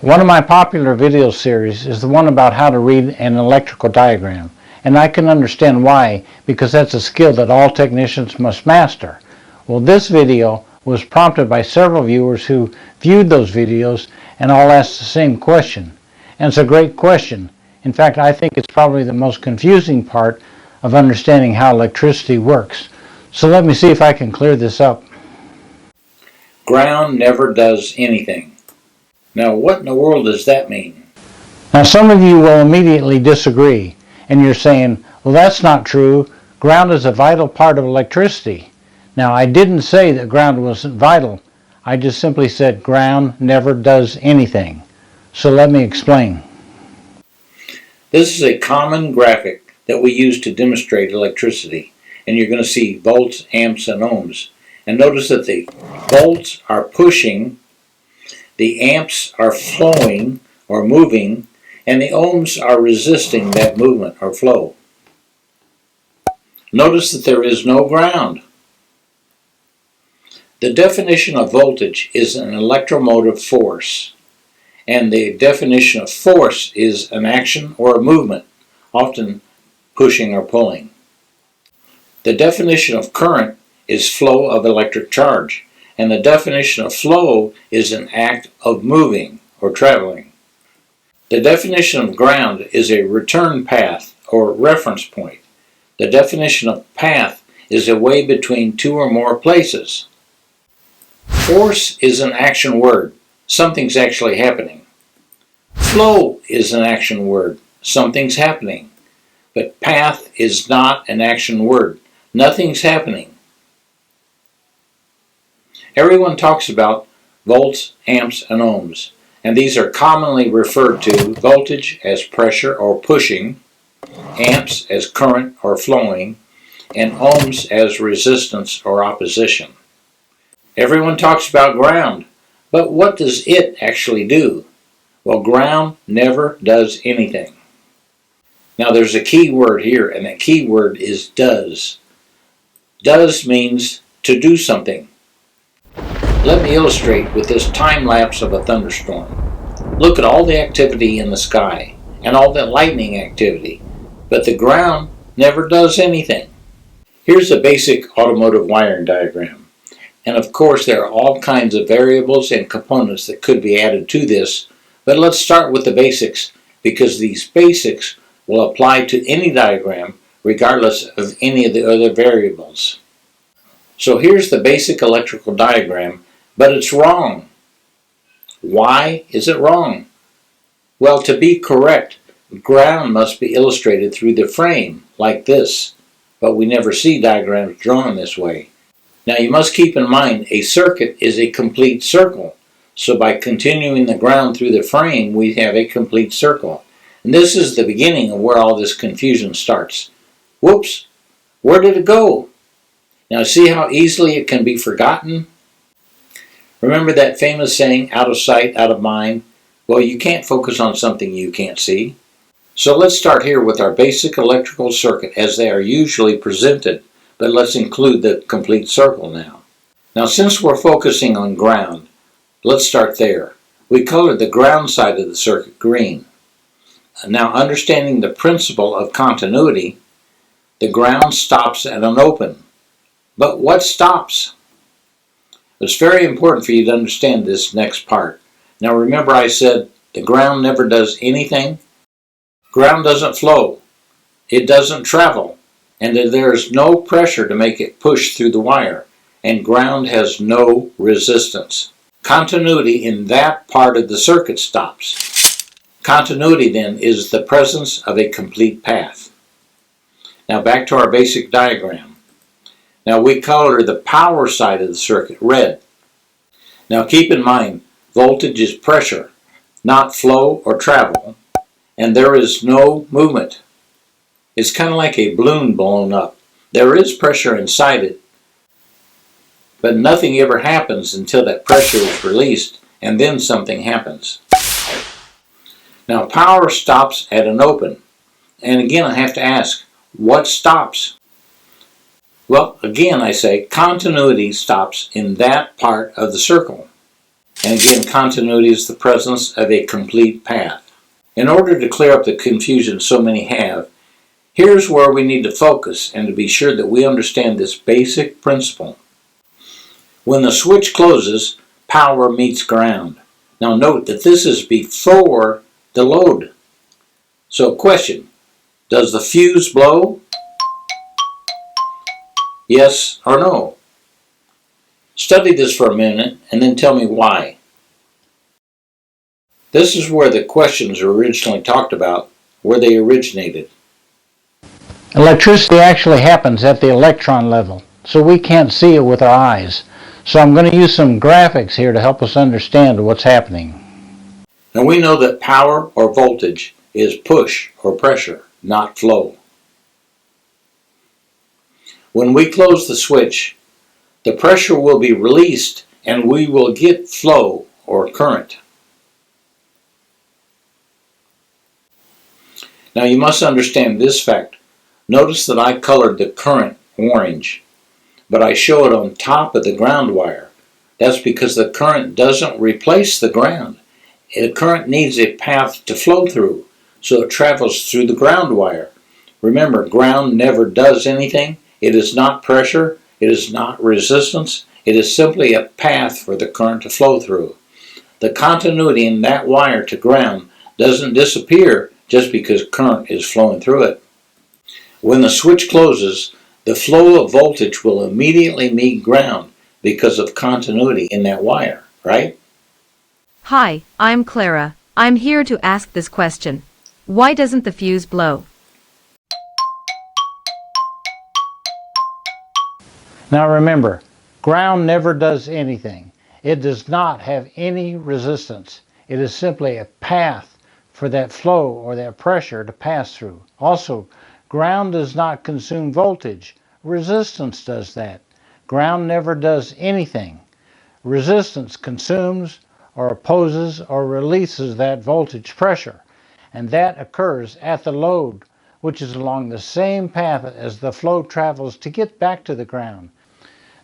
One of my popular video series is the one about how to read an electrical diagram, and I can understand why, because that's a skill that all technicians must master. Well, this video was prompted by several viewers who viewed those videos and all asked the same question. And it's a great question. In fact, I think it's probably the most confusing part of understanding how electricity works. So let me see if I can clear this up. Ground never does anything. Now, what in the world does that mean? Now, some of you will immediately disagree, and you're saying, well, that's not true. Ground is a vital part of electricity. Now, I didn't say that ground wasn't vital. I just simply said ground never does anything. So let me explain. This is a common graphic that we use to demonstrate electricity, and you're going to see volts, amps, and ohms. And notice that the volts are pushing, the amps are flowing or moving, and the ohms are resisting that movement or flow. Notice that there is no ground. The definition of voltage is an electromotive force, and the definition of force is an action or a movement, often pushing or pulling. The definition of current is flow of electric charge, and the definition of flow is an act of moving or traveling. The definition of ground is a return path or reference point. The definition of path is a way between two or more places. Force is an action word. Something's actually happening. Flow is an action word. Something's happening. But path is not an action word. Nothing's happening. Everyone talks about volts, amps, and ohms, and these are commonly referred to voltage as pressure or pushing, amps as current or flowing, and ohms as resistance or opposition. Everyone talks about ground, but what does it actually do? Well, ground never does anything. Now there's a key word here, and that key word is does. Does means to do something. Let me illustrate with this time lapse of a thunderstorm. Look at all the activity in the sky and all the lightning activity, but the ground never does anything. Here's a basic automotive wiring diagram. And of course there are all kinds of variables and components that could be added to this, but let's start with the basics, because these basics will apply to any diagram regardless of any of the other variables. So here's the basic electrical diagram, but it's wrong. Why is it wrong? Well, to be correct, ground must be illustrated through the frame, like this, but we never see diagrams drawn this way. Now you must keep in mind a circuit is a complete circle, so by continuing the ground through the frame we have a complete circle. And this is the beginning of where all this confusion starts. Whoops! Where did it go? Now see how easily it can be forgotten? Remember that famous saying, out of sight, out of mind? Well, you can't focus on something you can't see. So let's start here with our basic electrical circuit as they are usually presented, but let's include the complete circle now. Now since we're focusing on ground, let's start there. We colored the ground side of the circuit green. Now understanding the principle of continuity, the ground stops at an open. But what stops? It's very important for you to understand this next part. Now remember I said the ground never does anything. Ground doesn't flow. It doesn't travel. And there is no pressure to make it push through the wire. And ground has no resistance. Continuity in that part of the circuit stops. Continuity then is the presence of a complete path. Now back to our basic diagram. Now we color the power side of the circuit red. Now keep in mind, voltage is pressure, not flow or travel, and there is no movement. It's kind of like a balloon blown up. There is pressure inside it, but nothing ever happens until that pressure is released, and then something happens. Now power stops at an open, and again I have to ask, what stops? Well, again I say continuity stops in that part of the circle. And again, continuity is the presence of a complete path. In order to clear up the confusion so many have, here's where we need to focus and to be sure that we understand this basic principle. When the switch closes, power meets ground. Now note that this is before the load. So question, does the fuse blow? Yes or no? Study this for a minute and then tell me why. This is where the questions were originally talked about, where they originated. Electricity actually happens at the electron level, so we can't see it with our eyes. So I'm going to use some graphics here to help us understand what's happening. Now we know that power or voltage is push or pressure, not flow. When we close the switch, the pressure will be released and we will get flow or current. Now you must understand this fact. Notice that I colored the current orange, but I show it on top of the ground wire. That's because the current doesn't replace the ground. The current needs a path to flow through, so it travels through the ground wire. Remember, ground never does anything. It is not pressure. It is not resistance. It is simply a path for the current to flow through. The continuity in that wire to ground doesn't disappear just because current is flowing through it. When the switch closes, the flow of voltage will immediately meet ground because of continuity in that wire, right? Hi, I'm Clara. I'm here to ask this question. Why doesn't the fuse blow? Now remember, ground never does anything. It does not have any resistance. It is simply a path for that flow or that pressure to pass through. Also, ground does not consume voltage. Resistance does that. Ground never does anything. Resistance consumes or opposes or releases that voltage pressure, and that occurs at the load, which is along the same path as the flow travels to get back to the ground.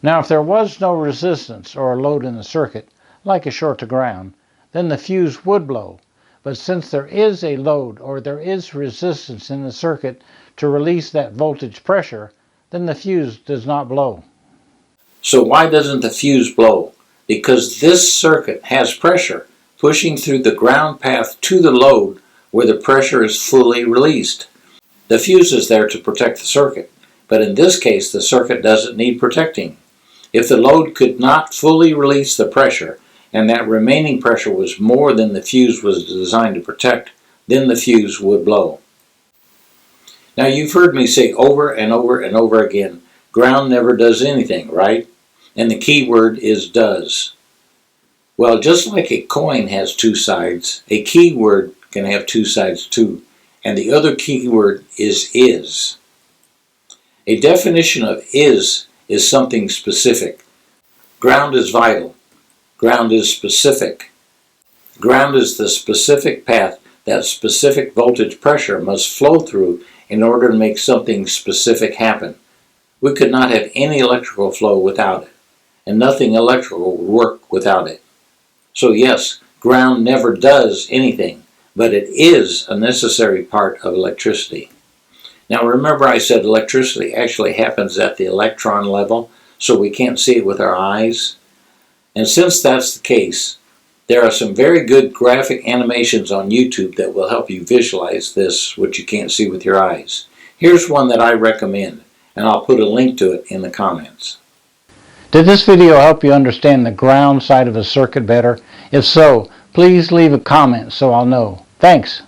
Now, if there was no resistance or a load in the circuit, like a short to ground, then the fuse would blow. But since there is a load or there is resistance in the circuit to release that voltage pressure, then the fuse does not blow. So why doesn't the fuse blow? Because this circuit has pressure pushing through the ground path to the load where the pressure is fully released. The fuse is there to protect the circuit, but in this case the circuit doesn't need protecting. If the load could not fully release the pressure, and that remaining pressure was more than the fuse was designed to protect, then the fuse would blow. Now you've heard me say over and over and over again, ground never does anything, right? And the key word is does. Well, just like a coin has two sides, a key word can have two sides too, and the other key word is. A definition of is something specific. Ground is vital. Ground is specific. Ground is the specific path that specific voltage pressure must flow through in order to make something specific happen. We could not have any electrical flow without it, and nothing electrical would work without it. So yes, ground never does anything, but it is a necessary part of electricity. Now remember I said electricity actually happens at the electron level, so we can't see it with our eyes. And since that's the case, there are some very good graphic animations on YouTube that will help you visualize this, which you can't see with your eyes. Here's one that I recommend, and I'll put a link to it in the comments. Did this video help you understand the ground side of a circuit better? If so, please leave a comment so I'll know. Thanks.